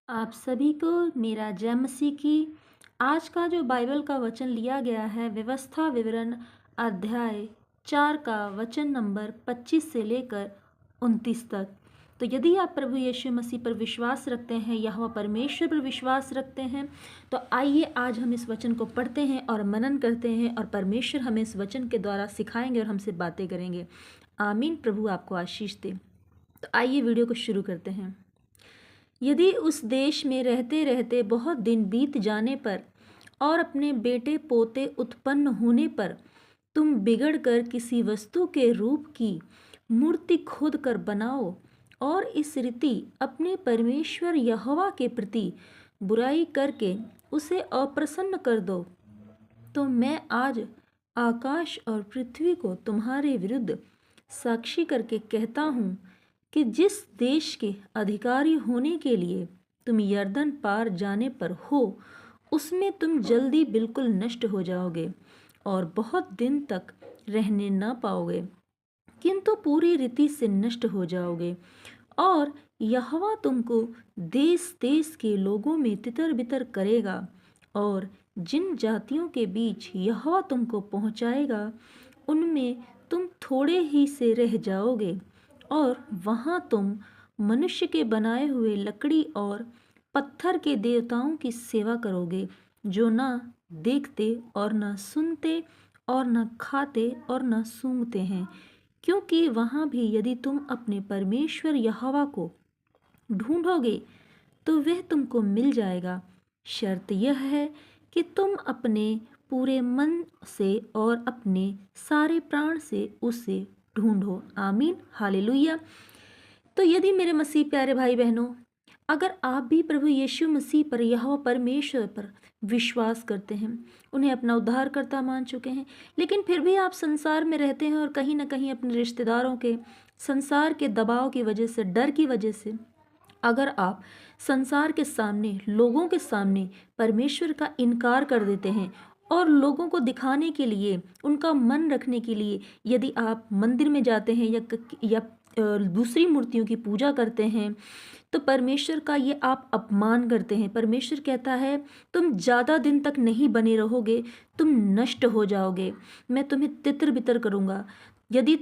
आप सभी को मेरा जय मसीह की। आज का जो बाइबल का वचन लिया गया है, व्यवस्था विवरण अध्याय 4 का वचन नंबर 25 से लेकर 29 तक। तो यदि आप प्रभु यीशु मसीह पर विश्वास रखते हैं, यहोवा परमेश्वर पर विश्वास रखते हैं, तो आइए आज हम इस वचन को पढ़ते हैं और मनन करते हैं, और परमेश्वर हमें इस वचन के द्वारा सिखाएंगे और हमसे बातें करेंगे। आमीन। प्रभु आपको आशीष दे। तो आइए वीडियो को शुरू करते हैं। यदि उस देश में रहते रहते बहुत दिन बीत जाने पर और अपने बेटे पोते उत्पन्न होने पर तुम बिगड़कर किसी वस्तु के रूप की मूर्ति खोद कर बनाओ और इस रीति अपने परमेश्वर यहोवा के प्रति बुराई करके उसे अप्रसन्न कर दो, तो मैं आज आकाश और पृथ्वी को तुम्हारे विरुद्ध साक्षी करके कहता हूँ कि जिस देश के अधिकारी होने के लिए तुम यरदन पार जाने पर हो, उसमें तुम जल्दी बिल्कुल नष्ट हो जाओगे और बहुत दिन तक रहने न पाओगे, किंतु पूरी रीति से नष्ट हो जाओगे। और यहोवा तुमको देश देश के लोगों में तितर बितर करेगा, और जिन जातियों के बीच यहोवा तुमको पहुंचाएगा उनमें तुम थोड़े ही से रह जाओगे, और वहां तुम मनुष्य के बनाए हुए लकड़ी और पत्थर के देवताओं की सेवा करोगे, जो ना देखते और ना सुनते और न खाते और न सूंघते हैं। क्योंकि वहाँ भी यदि तुम अपने परमेश्वर यहोवा को ढूंढोगे तो वह तुमको मिल जाएगा। शर्त यह है कि तुम अपने पूरे मन से और अपने सारे प्राण से उसे ढूंढो। आमीन, हालेलुया। तो यदि मेरे मसीह प्यारे भाई बहनों, अगर आप भी प्रभु यीशु मसीह पर, यहोवा परमेश्वर पर विश्वास करते हैं, उन्हें अपना उद्धारकर्ता मान चुके हैं, लेकिन फिर भी आप संसार में रहते हैं और कहीं ना कहीं अपने रिश्तेदारों के, संसार के दबाव की वजह से, डर की वजह से, अगर आप संसार के सामने, लोगों के सामने परमेश्वर का इनकार कर देते हैं और लोगों को दिखाने के लिए, उनका मन रखने के लिए यदि आप मंदिर में जाते हैं या दूसरी मूर्तियों की पूजा करते हैं, तो परमेश्वर का ये आप अपमान करते हैं। परमेश्वर कहता है तुम ज़्यादा दिन तक नहीं बने रहोगे, तुम नष्ट हो जाओगे, मैं तुम्हें तितर बितर करूँगा। यदि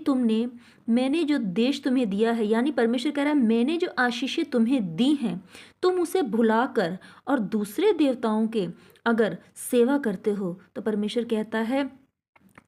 मैंने जो देश तुम्हें दिया है, यानी परमेश्वर कह रहा है मैंने जो आशीषें तुम्हें दी हैं, तुम उसे भुलाकर और दूसरे देवताओं के अगर सेवा करते हो, तो परमेश्वर कहता है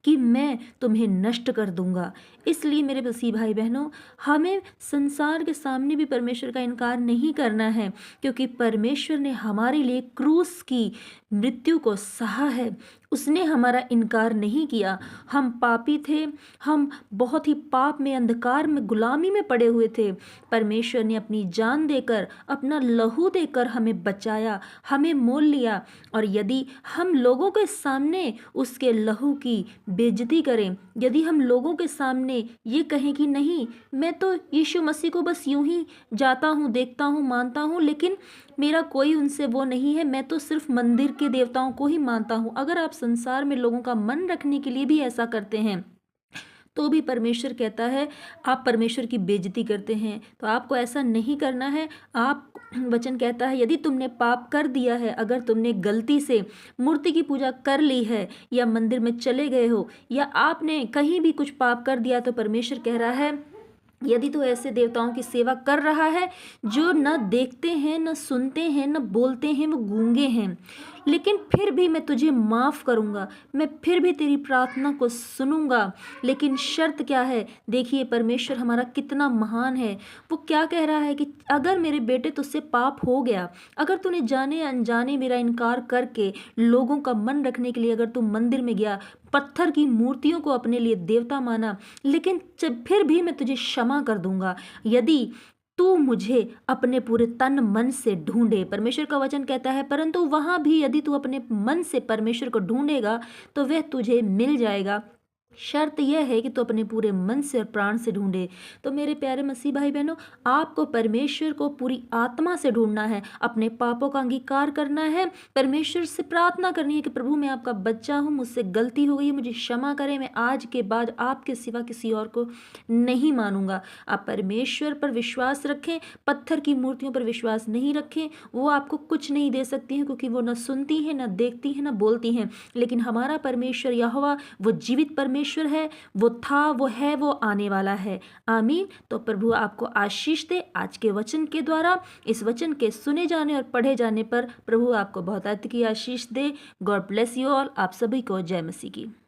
कि मैं तुम्हें नष्ट कर दूंगा। इसलिए मेरे मसीह भाई बहनों, हमें संसार के सामने भी परमेश्वर का इनकार नहीं करना है, क्योंकि परमेश्वर ने हमारे लिए क्रूस की मृत्यु को सहा है। उसने हमारा इनकार नहीं किया। हम पापी थे, हम बहुत ही पाप में, अंधकार में, गुलामी में पड़े हुए थे। परमेश्वर ने अपनी जान देकर, अपना लहू देकर हमें बचाया, हमें मोल लिया। और यदि हम लोगों के सामने उसके लहू की बेइज्जती करें, यदि हम लोगों के सामने ये कहें कि नहीं, मैं तो यीशु मसीह को बस यूं ही जाता हूँ, देखता हूँ, मानता हूँ, लेकिन मेरा कोई उनसे वो नहीं है, मैं तो सिर्फ मंदिर के देवताओं को ही मानता हूँ, अगर आप संसार में लोगों का मन रखने के लिए भी ऐसा करते हैं, तो भी परमेश्वर कहता है आप परमेश्वर की बेइज्जती करते हैं। तो आपको ऐसा नहीं करना है। आप, वचन कहता है यदि तुमने पाप कर दिया है, अगर तुमने गलती से मूर्ति की पूजा कर ली है, या मंदिर में चले गए हो, या आपने कहीं भी कुछ पाप कर दिया, तो परमेश्वर कह रहा है यदि तू ऐसे देवताओं की सेवा कर रहा है जो न देखते हैं, न सुनते हैं, न बोलते हैं, वो गूंगे हैं, लेकिन फिर भी मैं तुझे माफ़ करूँगा, मैं फिर भी तेरी प्रार्थना को सुनूंगा। लेकिन शर्त क्या है? देखिए परमेश्वर हमारा कितना महान है। वो क्या कह रहा है कि अगर मेरे बेटे तुझसे पाप हो गया, अगर तूने जाने अनजाने मेरा इनकार करके लोगों का मन रखने के लिए अगर तू मंदिर में गया, पत्थर की मूर्तियों को अपने लिए देवता माना, लेकिन जब फिर भी मैं तुझे क्षमा कर दूंगा यदि तू मुझे अपने पूरे तन मन से ढूंढे। परमेश्वर का वचन कहता है परंतु वहां भी यदि तू अपने मन से परमेश्वर को ढूंढेगा तो वह तुझे मिल जाएगा। शर्त यह है कि तू अपने पूरे मन से और प्राण से ढूंढे। तो मेरे प्यारे मसीह भाई बहनों, आपको परमेश्वर को पूरी आत्मा से ढूंढना है, अपने पापों का अंगीकार करना है, परमेश्वर से प्रार्थना करनी है कि प्रभु मैं आपका बच्चा हूँ, मुझसे गलती हो गई है, मुझे क्षमा करें, मैं आज के बाद आपके सिवा किसी और को नहीं मानूंगा। आप परमेश्वर पर विश्वास रखें, पत्थर की मूर्तियों पर विश्वास नहीं रखें। वो आपको कुछ नहीं दे सकती हैं, क्योंकि वो न सुनती हैं, न देखती हैं, न बोलती हैं। लेकिन हमारा परमेश्वर यहोवा वो जीवित परमेश्वर है, वो था, वो है, वो आने वाला है। आमीन। तो प्रभु आपको आशीष दे आज के वचन के द्वारा। इस वचन के सुने जाने और पढ़े जाने पर प्रभु आपको बहुत अधिक की आशीष दे। God bless you all. आप सभी को जय मसीह की।